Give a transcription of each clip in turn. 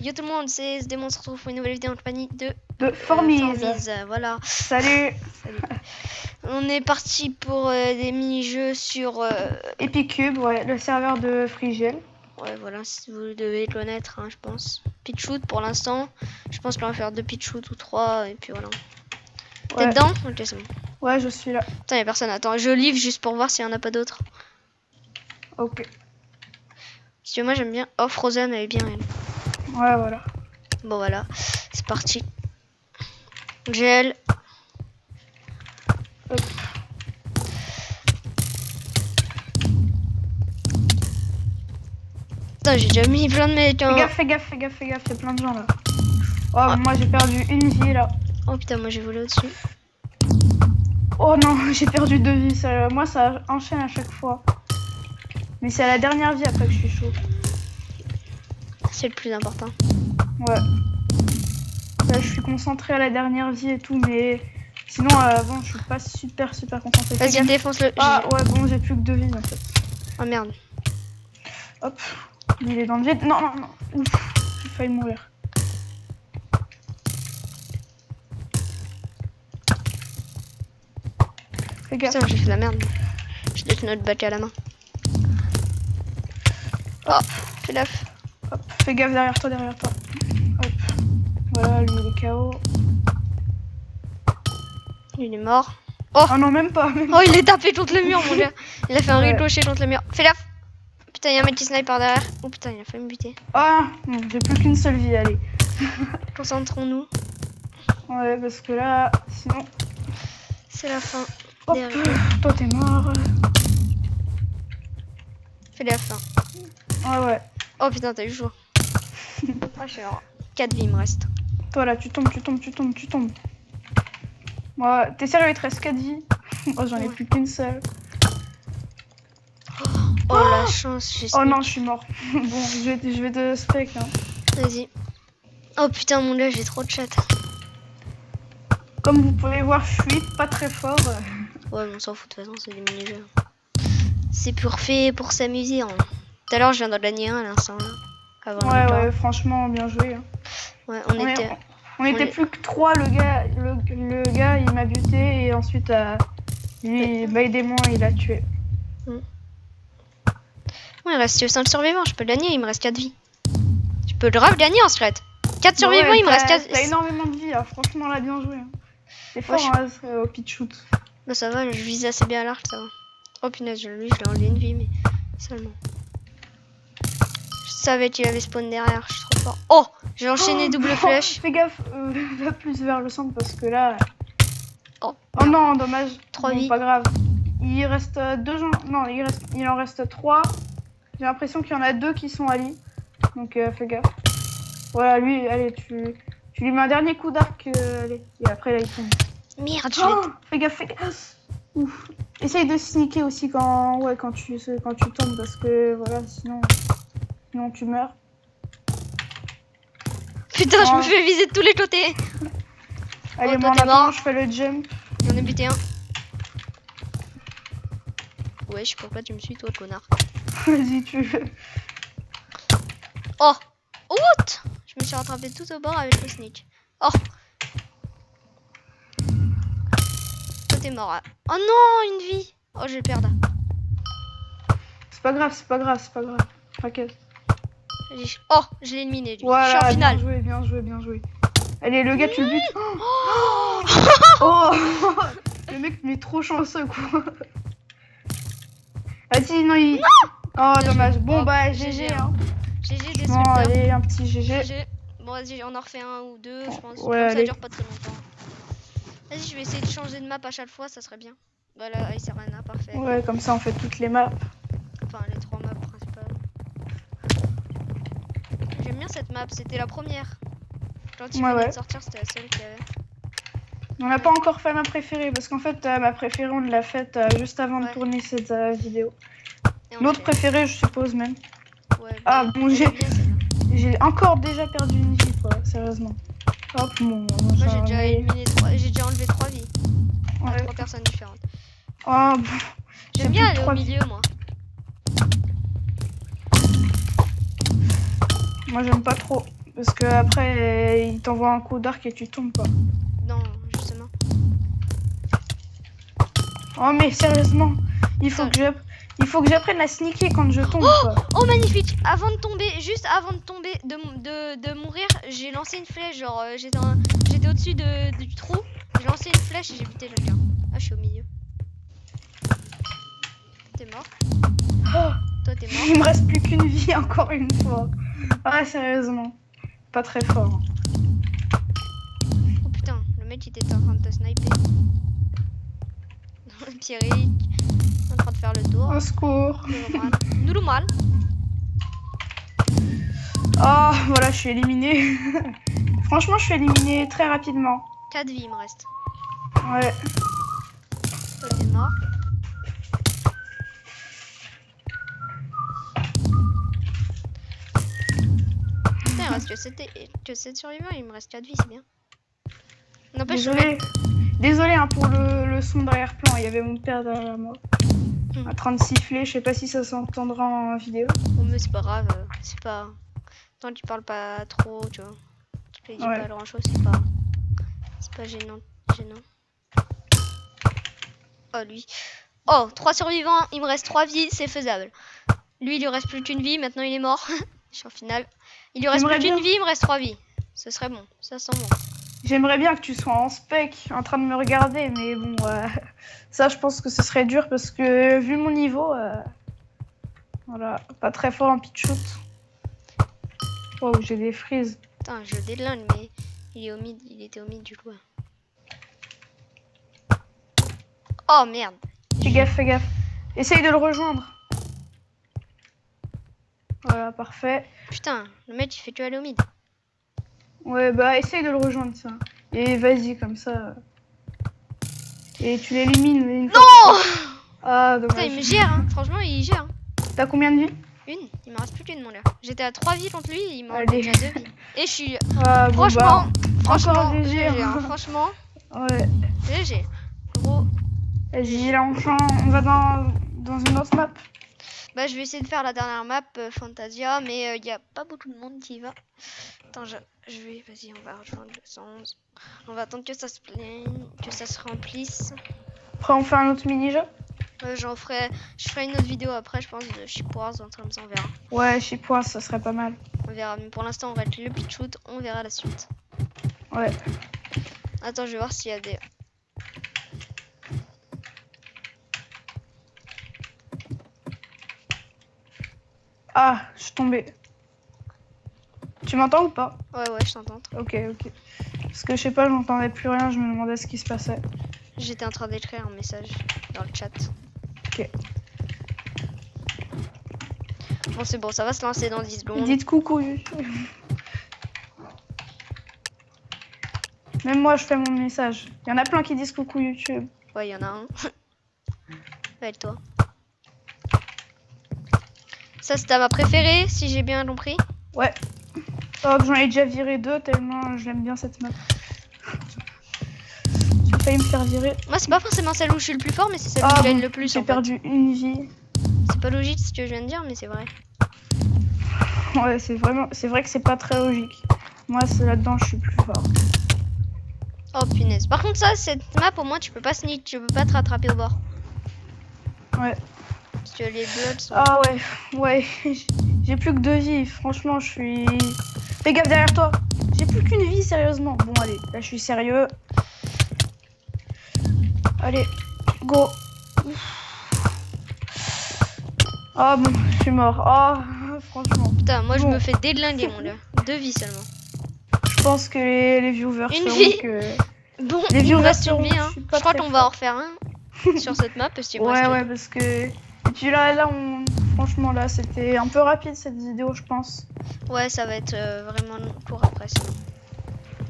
Yo tout le monde, c'est ce démon se retrouve pour une nouvelle vidéo en compagnie de Formise. Voilà. Salut. Salut. On est parti pour des mini-jeux sur Epicube, ouais, le serveur de Frigel. ouais, voilà, si vous devez le connaître, hein, je pense. Pitch-shoot pour l'instant. Je pense qu'on va faire 2 pitch-shoot ou 3 et puis voilà. T'es Ouais. dedans? Ok, c'est bon. Ouais, je suis là. Putain, y'a personne. Attends, je livre juste pour voir s'il y en a pas d'autres. Ok. Parce que moi j'aime bien. Oh, Frozen, elle est bien elle. Ouais, voilà. Bon, voilà, c'est parti. Gel. Hop. Putain, j'ai déjà mis plein de mecs. Fais gaffe, fais gaffe, fais gaffe, fais gaffe, y'a plein de gens là. Oh, moi j'ai perdu une vie là. Oh putain, moi j'ai volé au-dessus. Oh non, j'ai perdu 2 vies. Ça, moi ça enchaîne à chaque fois. Mais c'est à la dernière vie après que je suis chaud. C'est le plus important. Ouais. Là, je suis concentré à la dernière vie et tout, mais sinon avant je suis pas super concentré. Vas-y, défonce-le. Ah ouais, bon, j'ai plus que 2 vies en fait. Oh merde. Hop, il est dans le vide. Non, non, non. Ouf, j'ai failli mourir. Fais gaffe. Putain, j'ai fait de la merde. Je laisse notre bac à la main. Oh, fais gaffe. Hop, fais gaffe derrière toi, derrière toi. Hop. Voilà, lui il est KO. Il est mort. Oh, non, même pas. Oh, il est tapé contre le mur, mon gars. Il a fait un Ouais. ricochet contre le mur. Fais gaffe. Putain, il y a un mec qui snipe par derrière. Oh putain, il a failli me buter. Ah, non, j'ai plus qu'une seule vie, allez. Concentrons-nous. Ouais, parce que là, sinon... C'est la fin. Hop, toi t'es mort. Fais gaffe. Hein. Ouais, ouais. Oh putain, t'as eu chaud. Ah, je suis à 4 vies, il me reste. Toi là, tu tombes. Moi, t'es sérieux, il te reste 4 vies. Oh, j'en ai plus qu'une seule. Oh, la chance, j'ai Oh non, je suis mort. Bon, je vais te spec. Hein. Vas-y. Oh putain, mon gars, j'ai trop de chat. Comme vous pouvez voir, je suis pas très fort. Ouais, mais on s'en fout de toute façon, c'est des mini-jeux. C'est pour fait pour s'amuser. Hein. Tout à l'heure, je viens d'en gagner un à l'instant. Ouais, franchement, bien joué. Hein. Ouais, on était plus que 3, le gars, il m'a buté et ensuite, lui, des mots, il a tué. Ouais, il reste 5 survivants, je peux gagner, il me reste 4 vies. Je peux grave gagner en secret. 4 survivants, ouais, il me reste 4 T'as énormément de vie, hein. Franchement, là, bien joué. Hein. C'est fort au pitch shoot. Bah ça va, je vise assez bien à l'arc, ça va. Oh punaise, lui, je l'ai enlevé une vie, mais seulement. Je savais qu'il avait spawn derrière, je suis trop fort. Oh, j'ai enchaîné double flèche. Fais gaffe, va plus vers le centre parce que là... Oh non, dommage. 3 vies. Pas grave. Il reste 2 gens. Non, il en reste 3. J'ai l'impression qu'il y en a 2 qui sont à lit. Donc fais gaffe. Voilà, lui, allez, tu lui mets un dernier coup d'arc. Allez. Et après, là, il tombe. Merde, fais gaffe. Ouf. Essaye de sneaker aussi quand tu tombes parce que voilà, sinon tu meurs. Putain, je me fais viser de tous les côtés. Allez, moi en attendant, je fais le jump. J'en ai buté un. Ouais, je sais pourquoi tu me suis, toi, connard. Vas-y, tu veux. Oh, what? Je me suis rattrapé tout au bord avec le sneak. Oh. Toi, t'es mort. Oh non, une vie. Oh, je vais perdre. C'est pas grave. T'inquiète. Oh, je l'ai éliminé. Voilà, je suis en finale. Bien joué. Allez, le gars, tu le butes. Oh. Le mec, mais trop chanceux, quoi. Vas-y, non, il... Non. Oh, dommage. Bon, bah, GG, hein. GG, des bon, allez, un petit GG. Bon, vas-y, on en refait un ou deux, je pense. Ouais, ça dure pas très longtemps. Vas-y, je vais essayer de changer de map à chaque fois, ça serait bien. Voilà, Ice Arena, parfait. Ouais, comme ça, on fait toutes les maps. Enfin, les 3 maps principales. J'aime bien cette map, c'était la première. Quand il venait de sortir, c'était la seule qu'il y avait. On n'a pas encore fait ma préférée, parce qu'en fait, ma préférée, on l'a faite juste avant de tourner cette vidéo. L'autre préférée, je suppose même. Ouais, ah bon, j'ai encore déjà perdu une vie, quoi, sérieusement. Hop, bon, moi j'ai déjà éliminé 3, j'ai déjà enlevé 3 vies. Ouais. 3 personnes différentes. Oh, bon. J'aime bien aller au milieu, moi. Moi, j'aime pas trop. Parce que après, il t'envoie un coup d'arc et tu tombes quoi. Non, justement. Oh mais sérieusement, Putain. il faut que j'apprenne à sneaker quand je tombe quoi. Oh magnifique. Avant de tomber, juste avant de tomber, de mourir, j'ai lancé une flèche. Genre j'étais au-dessus du trou. J'ai lancé une flèche et j'ai buté quelqu'un. Ah je suis au milieu. T'es mort. Oh, Toi t'es mort. il me reste plus qu'une vie encore une fois. Ah sérieusement, pas très fort. Oh putain, le mec il était en train de te sniper. Pierrick, en train de faire le tour. Au secours. Normal. Oh voilà, je suis éliminée. Franchement, je suis éliminée très rapidement. 4 vies il me reste. Ouais. Toi t'es mort. Putain, il reste que 7 survivants, il me reste 4 vies, c'est bien. N'empêche, Désolé hein, pour le son d'arrière-plan, il y avait mon père derrière moi. En train de siffler, je sais pas si ça s'entendra en vidéo. oh, mais c'est pas grave, c'est pas... Tant que tu parles pas trop, tu vois. Tu dis pas grand chose, c'est pas gênant. Oh lui. Oh, 3 survivants, il me reste 3 vies, c'est faisable. Lui, il lui reste plus qu'une vie, maintenant il est mort. Je suis en finale. Il lui reste plus qu'une vie, il me reste 3 vies. Ce serait bon, ça sent bon. J'aimerais bien que tu sois en spec, en train de me regarder, mais bon, ça je pense que ce serait dur parce que vu mon niveau, voilà, pas très fort en pitch shoot. Wow, j'ai des frises. Putain, je délingue, mais il est au mid, il était au mid du coup. Oh merde. Fais gaffe, fais gaffe. Essaye de le rejoindre. Voilà, parfait. Putain, le mec il fait que aller au mid. Ouais, bah essaye de le rejoindre ça. Et vas-y, comme ça. Et tu l'élimines. Non. Ah, dommage. Putain, il me gère, hein. Franchement, il gère. T'as combien de vies? Une. Il me reste plus qu'une, mon gars. J'étais à 3 vies contre lui, il m'en a Allez. déjà 2 vies. Et je suis... Ah, bon, franchement, encore GG, GG, hein. Franchement, ouais. GG. Gros. Vas-y, là on va dans une autre map. Bah, je vais essayer de faire la dernière map, Fantasia, mais il n'y a pas beaucoup de monde qui y va. Attends, je vais... Vas-y, on va rejoindre le 111. On va attendre que ça se plaigne, que ça se remplisse. Après, on fait un autre mini-jeu? Je ferai une autre vidéo après, je pense, de Shipwars, comme ça, on verra. Ouais, Shipwars, ça serait pas mal. On verra, mais pour l'instant, on va être le pitch shoot, on verra la suite. Ouais. Attends, je vais voir s'il y a des... Ah, je suis tombée. Tu m'entends ou pas? Ouais, je t'entends. Ok. Parce que je sais pas, j'entendais plus rien, je me demandais ce qui se passait. J'étais en train d'écrire un message dans le chat. Ok. Bon, c'est bon, ça va se lancer dans 10 secondes. Dites coucou YouTube. Même moi, je fais mon message. Il y en a plein qui disent coucou YouTube. Ouais, il y en a un. Ouais, toi. Ça, c'est ta ma préférée, si j'ai bien compris. Ouais. Oh, j'en ai déjà viré 2 tellement j'aime bien cette map. J'ai failli me faire virer. Moi, c'est pas forcément celle où je suis le plus fort, mais c'est celle où je gagne le plus. J'ai perdu une vie. C'est pas logique ce que je viens de dire, mais c'est vrai. Ouais, c'est vrai que c'est pas très logique. Moi, c'est là-dedans, je suis plus fort. Oh punaise. Par contre, ça, cette map, au moins, tu peux pas sneak, tu peux pas te rattraper au bord. Ouais. Parce que les blocs sont... Ah ouais. J'ai plus que 2 vies. Franchement, je suis... Fais gaffe derrière toi. J'ai plus qu'une vie, sérieusement. Bon, allez, là, je suis sérieux. Allez, go. Ah bon, je suis mort. Ah, franchement. Putain, moi, je me fais déglinguer, mon gars. 2 vies seulement. Je pense que les viewers Une sauront vie. que... Bon, Les il nous viewers reste une sauront vie, que hein. je suis pas Je crois très qu'on va en fort. refaire un sur cette map, parce qu'il me reste Ouais, parce que... Et puis là, franchement, là, c'était un peu rapide, cette vidéo, je pense. Ouais, ça va être vraiment court après, sinon.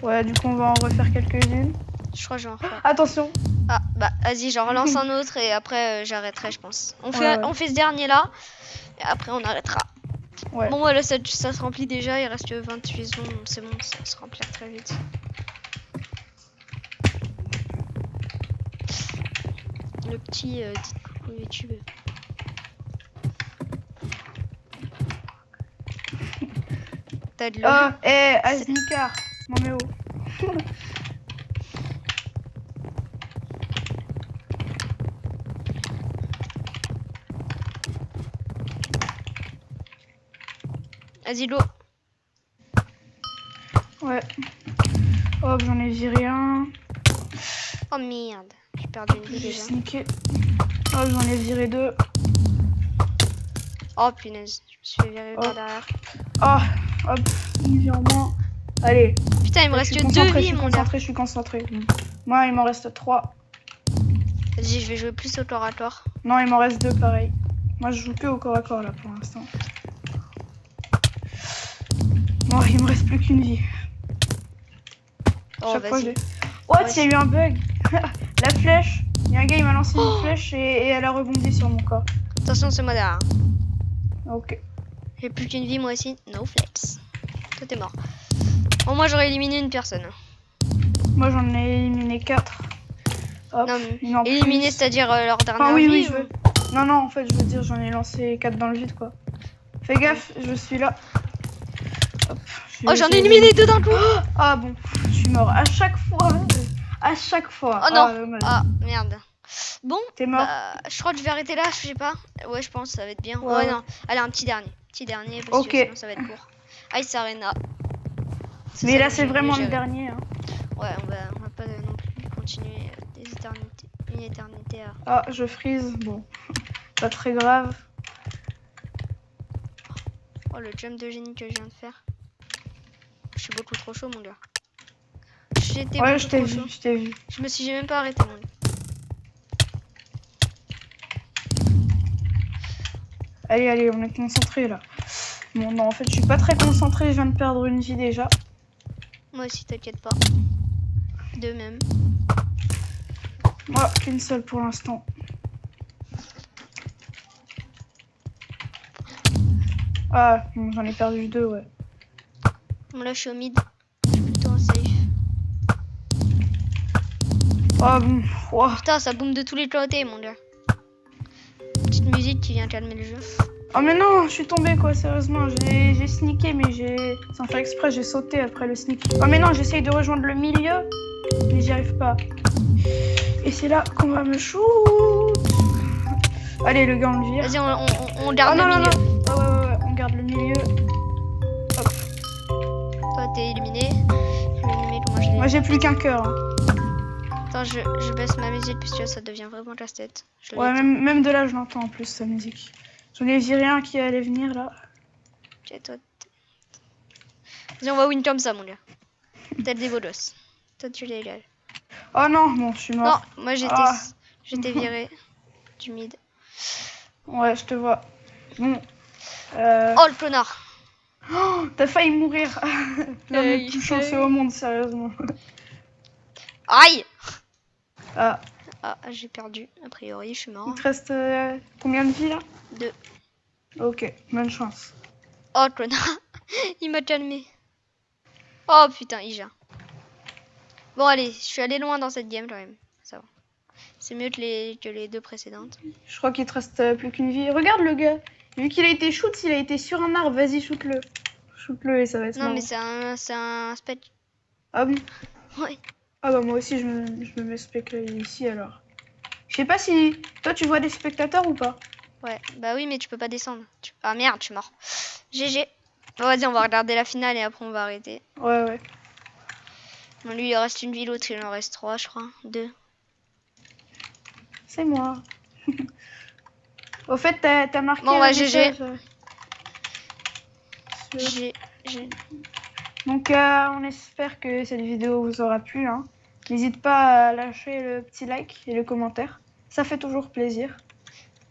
Ouais, du coup, on va en refaire quelques-unes. Je crois que j'en refais. Attention. Ah, bah, vas-y, j'en relance un autre et après, j'arrêterai, je pense. On fait ce dernier-là, et après, on arrêtera. Ouais. Bon, voilà, ça se remplit déjà, il reste 28 secondes, c'est bon, ça va se remplir très vite. Le petit coucou YouTube. t'as de l'eau. Oh, Asnikar. Non mais oh. Vas-y, l'eau. Ouais. Hop, j'en ai viré un. Oh merde, j'ai perdu une vie J'ai déjà. sneaké. Hop, j'en ai viré deux. Oh punaise, je me suis fait virer par Oh. derrière. Oh, hop, une vie en moins. Allez. Putain, il me Là, reste je suis que 2 concentré, vies, mon gars. je suis concentré. Moi, il m'en reste 3. Vas-y, je vais jouer plus au corps à corps. Non, il m'en reste 2 pareil. Moi, je joue que au corps à corps là pour l'instant. Bon, il me reste plus qu'une vie. Oh, Chaque fois, vas-y. j'ai. What, Ouais, il y a eu un bug. La flèche. Il y a un gars, il m'a lancé une flèche et elle a rebondi sur mon corps. Attention, c'est moi derrière. Ok. J'ai plus qu'une vie, moi aussi. No flex. Toi, t'es mort. Bon, moi, j'aurais éliminé une personne. Moi, j'en ai éliminé 4. Hop, Non, mais une en éliminé, plus. c'est-à-dire leur dernière Enfin, oui, vie oui, je ou- veux. Non, non, en fait, je veux dire, j'en ai lancé 4 dans le vide, quoi. Fais gaffe, je suis là. Hop, Oh, j'en ai éliminé 2 d'un coup. Ah bon, je suis mort à chaque fois. À chaque fois. Oh non. Dommage. Ah, merde. Bon, T'es mort. bah, je crois que je vais arrêter là, je sais pas. Ouais, je pense, ça va être bien. Ouais, Ouais, ouais. non. Allez, un petit dernier. Petit dernier, parce Ok. que sinon, ça va être court. Ice Arena. Mais ça là, que c'est j'ai mieux vraiment le géré. dernier. Hein. Ouais, on va pas non plus continuer une éternité à... Ah, je freeze. Bon, pas très grave. Oh, le jump de génie que je viens de faire. Je suis beaucoup trop chaud, mon gars. J'étais Ouais, beaucoup je t'ai trop vu, chaud. je t'ai vu. J'ai même pas arrêté, mon gars. Allez, allez, on est concentré là. Bon, non, en fait, je suis pas très concentré. Je viens de perdre une vie déjà. Moi aussi, t'inquiète pas. De même. Moi, qu'une seule pour l'instant. Ah, bon, j'en ai perdu 2, ouais. Bon, là, je suis au mid. Je suis plutôt en safe. Ah bon, oh. Putain, ça boom de tous les côtés, mon gars. Petite musique qui vient calmer le jeu. Oh mais non, je suis tombée quoi, sérieusement. J'ai sneaké, mais sans faire exprès, j'ai sauté après le sneak. Oh mais non, j'essaye de rejoindre le milieu, mais j'y arrive pas. Et c'est là qu'on va me shoot. Allez, le gars, on le vire. Vas-y, on garde Oh non, le non, milieu. non. Ouais, on garde le milieu. Hop. Toi, t'es éliminé. Je vais aimer comment je l'ai. Moi, j'ai plus qu'un cœur. Hein. Attends, je baisse ma musique parce que ça devient vraiment casse-tête. Je Ouais, l'éteins. même de là, je l'entends en plus, sa musique. J'en ai viré un qui allait venir là. Ok, toi, vas-y, on va win comme ça, mon gars. Tel des bolos. Toi, tu l'es égal. Oh non, bon, je suis Non, mort. moi, Ah. j'étais viré du mid. Ouais, je te vois. Bon. Oh, le connard. Oh, t'as failli mourir. L'homme le plus chanceux au monde, sérieusement. Aïe. Ah, Ah, j'ai perdu. A priori, je suis mort. il te reste combien de vies là? 2. Ok, bonne chance. Oh, le connard. Il m'a calmé. Oh, putain, Ija. Bon, allez, je suis allé loin dans cette game quand même. Ça va. C'est mieux que les 2 précédentes. Je crois qu'il te reste plus qu'une vie. Regarde le gars. Vu qu'il a été shoot, il a été sur un arbre. Vas-y, shoot-le. Shoot-le et ça va être Non, marrant. mais c'est un spec. Ah bon? Ouais. Ah bah moi aussi, je me mets spec ici alors. Je sais pas si... Toi, tu vois des spectateurs ou pas? Ouais, bah oui, mais tu peux pas descendre. Ah merde, je suis mort. GG. Bon, vas-y, on va regarder la finale et après on va arrêter. Ouais. Bon, lui, il reste une vie, l'autre, il en reste 3, je crois. 2. C'est moi. Au fait, t'as marqué Bon, un ouais, GG. message. J'ai... Donc, on espère que cette vidéo vous aura plu. Hein. N'hésite pas à lâcher le petit like et le commentaire. Ça fait toujours plaisir.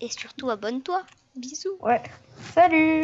Et surtout, abonne-toi. Bisous. Ouais. Salut!